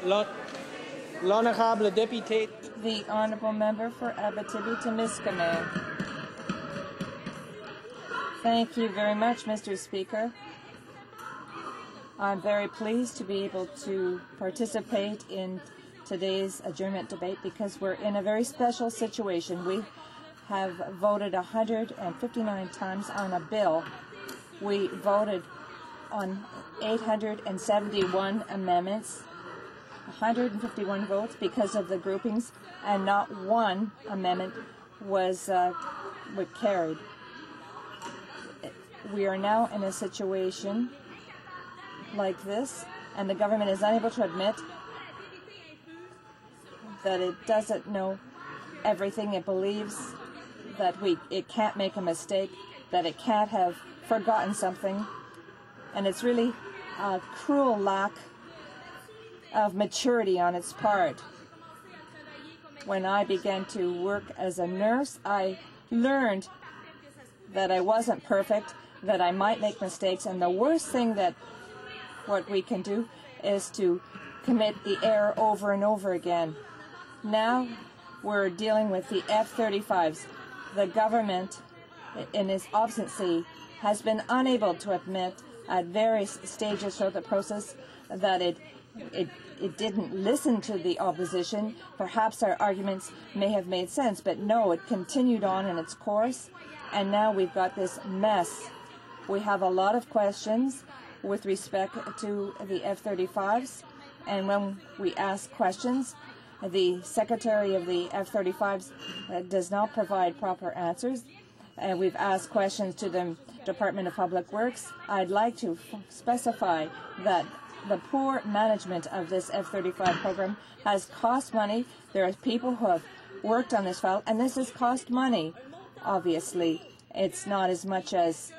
L'honorable député. The honourable member for Abitibi-Témiscamingue. Thank you very much, Mr. Speaker. I'm very pleased to be able to participate in today's adjournment debate because we're in a very special situation. We have voted 159 times on a bill. We voted on 871 amendments, 151 votes because of the groupings, and not one amendment was carried. We are now in a situation like this, and the government is unable to admit that it doesn't know everything. It believes that it can't make a mistake, that it can't have forgotten something, and it's really a cruel lack of maturity on its part. When I began to work as a nurse, I learned that I wasn't perfect, that I might make mistakes, and the worst thing that what we can do is to commit the error over and over again. Now we're dealing with the F-35s. The government, in its obstinacy, has been unable to admit at various stages throughout the process that it didn't listen to the opposition. Perhaps our arguments may have made sense, but no, it continued on in its course, and now we've got this mess. We have a lot of questions with respect to the F-35s, and when we ask questions, the Secretary of the F-35s does not provide proper answers. We've asked questions to the Department of Public Works. I'd like to specify that the poor management of this F-35 program has cost money. There are people who have worked on this file, and this has cost money. Obviously, it's not as much as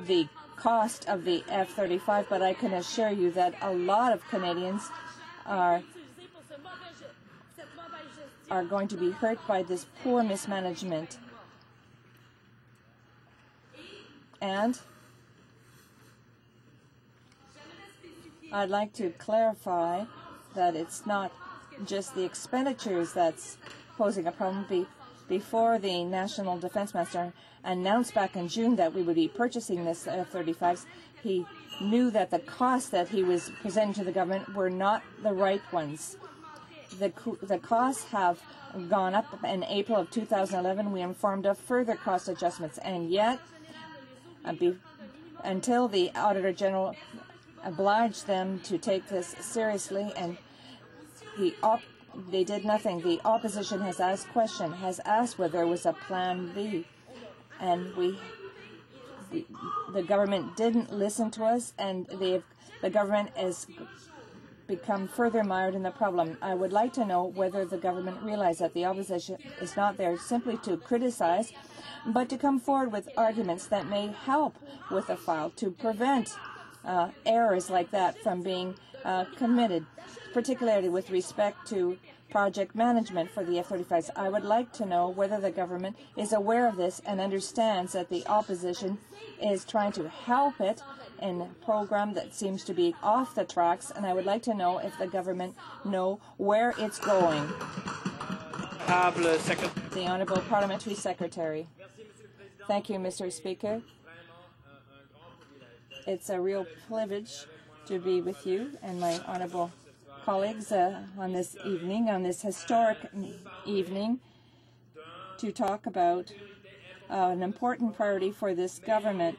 the cost of the F-35, but I can assure you that a lot of Canadians are going to be hurt by this poor mismanagement. And I'd like to clarify that it's not just the expenditures that's posing a problem. Before the National Defence Minister announced back in June that we would be purchasing this F-35s, he knew that the costs that he was presenting to the government were not the right ones. The costs have gone up. In April of 2011, we informed of further cost adjustments, and yet, until the Auditor General obliged them to take this seriously, and they did nothing. The opposition has asked questions, has asked whether there was a plan B, and the government didn't listen to us, and the government has become further mired in the problem. I would like to know whether the government realized that the opposition is not there simply to criticize, but to come forward with arguments that may help with the file to prevent errors like that from being committed, particularly with respect to project management for the F-35s. I would like to know whether the government is aware of this and understands that the opposition is trying to help it in a program that seems to be off the tracks, and I would like to know if the government know where it's going. The Honourable Parliamentary Secretary. Thank you, Mr. Speaker. It's a real privilege to be with you and my honourable colleagues on this evening, on this historic evening, to talk about an important priority for this government,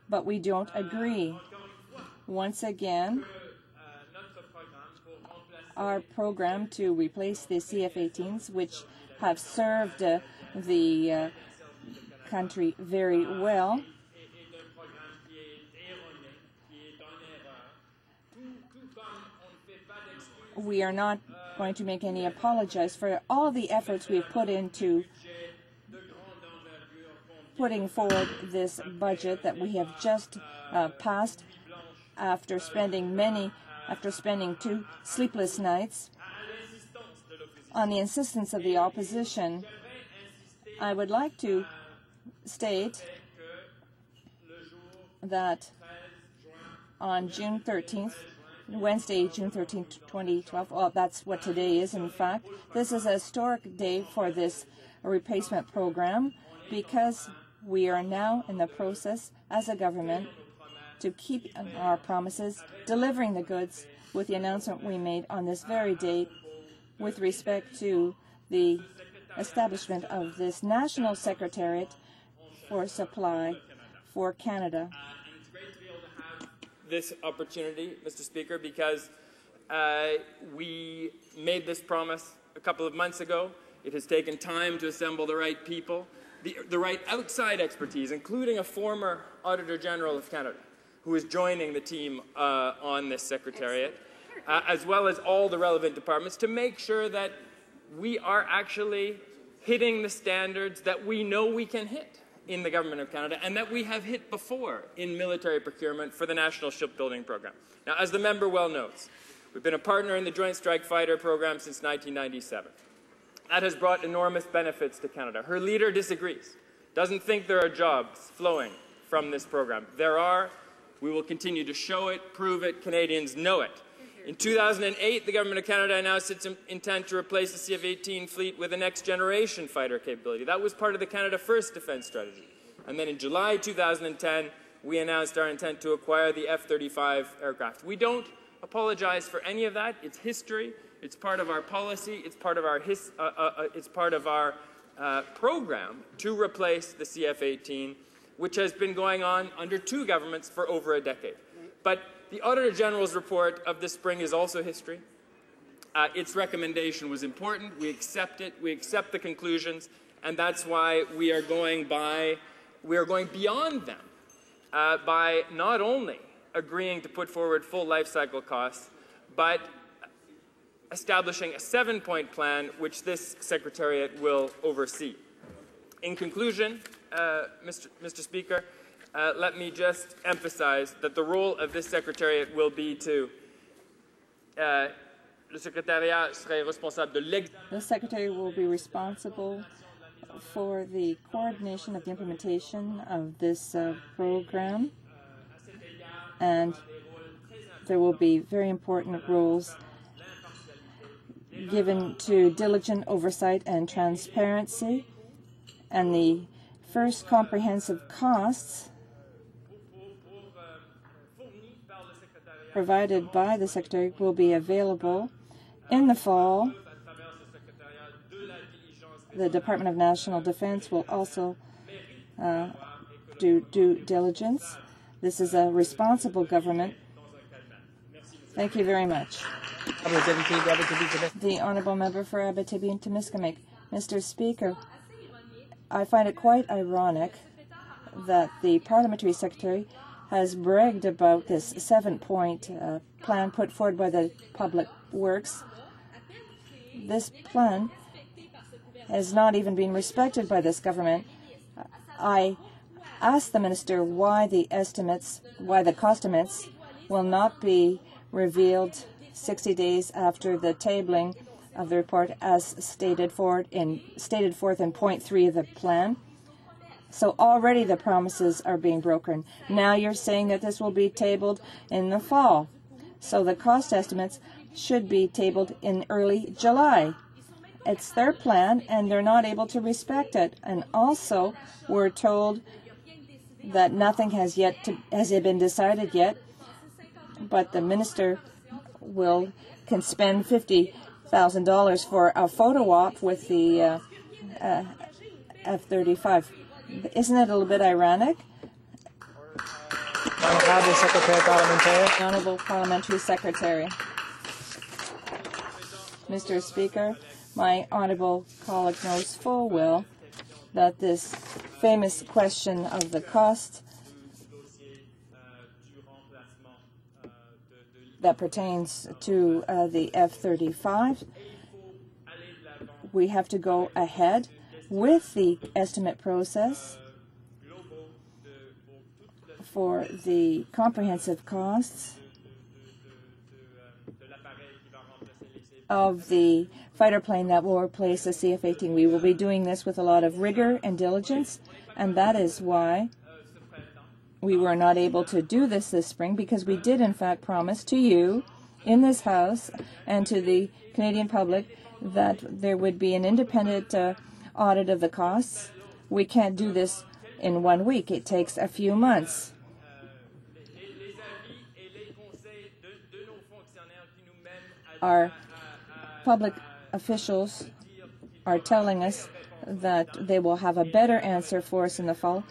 but we don't agree. Once again, our program to replace the CF-18s, which have served the country very well, we are not going to make any apologies for all the efforts we've put into putting forward this budget that we have just passed after spending 2 sleepless nights on the insistence of the opposition. I would like to state that on June 13th, Wednesday, June 13, 2012. Well, that's what today is, in fact. This is a historic day for this replacement program because we are now in the process as a government to keep our promises, delivering the goods with the announcement we made on this very date with respect to the establishment of this National Secretariat for Supply for Canada. It's great to be able to have this opportunity, Mr. Speaker, because we made this promise a couple of months ago. It has taken time to assemble the right people, the right outside expertise, including a former Auditor General of Canada, who is joining the team on this Secretariat, as well as all the relevant departments, to make sure that we are actually hitting the standards that we know we can hit in the Government of Canada and that we have hit before in military procurement for the National Shipbuilding Program. Now, as the member well knows, we've been a partner in the Joint Strike Fighter Program since 1997. That has brought enormous benefits to Canada. Her leader disagrees, doesn't think there are jobs flowing from this program. There are. We will continue to show it, prove it. Canadians know it. In 2008, the Government of Canada announced its intent to replace the CF-18 fleet with a next-generation fighter capability. That was part of the Canada First defence strategy. And then in July 2010, we announced our intent to acquire the F-35 aircraft. We don't apologize for any of that. It's history. It's part of our policy. It's part of our program to replace the CF-18, which has been going on under two governments for over a decade. But the Auditor General's report of this spring is also history. Its recommendation was important. We accept it. We accept the conclusions, and that's why we are going beyond them by not only agreeing to put forward full life cycle costs, but establishing a 7-point plan which this Secretariat will oversee. In conclusion, Mr. Speaker, let me just emphasize that the role of this Secretariat will be to the Secretary will be responsible for the coordination of the implementation of this program, and there will be very important roles given to diligent oversight and transparency, and the first comprehensive costs provided by the Secretary will be available in the fall. The Department of National Defense will also do due diligence. This is a responsible government. Thank you very much. The Honourable Member for Abitibi-Témiscamingue. Mr. Speaker, I find it quite ironic that the Parliamentary Secretary has bragged about this 7-point plan put forward by the Public Works. This plan has not even been respected by this government. I asked the Minister why the cost estimates will not be revealed 60 days after the tabling of the report as stated forth in point 3 of the plan. So already the promises are being broken. Now you're saying that this will be tabled in the fall. So the cost estimates should be tabled in early July. It's their plan, and they're not able to respect it. And also, we're told that nothing has been decided yet, but the minister can spend $50,000 for a photo op with the F-35. Isn't it a little bit ironic? Honourable Parliamentary Secretary. Mr. Speaker, my honourable colleague knows full well that this famous question of the cost that pertains to the F-35, we have to go ahead with the estimate process for the comprehensive costs of the fighter plane that will replace the CF-18. We will be doing this with a lot of rigor and diligence, and that is why we were not able to do this spring, because we did in fact promise to you in this House and to the Canadian public that there would be an independent audit of the costs. We can't do this in 1 week. It takes a few months. Our public officials are telling us that they will have a better answer for us in the fall.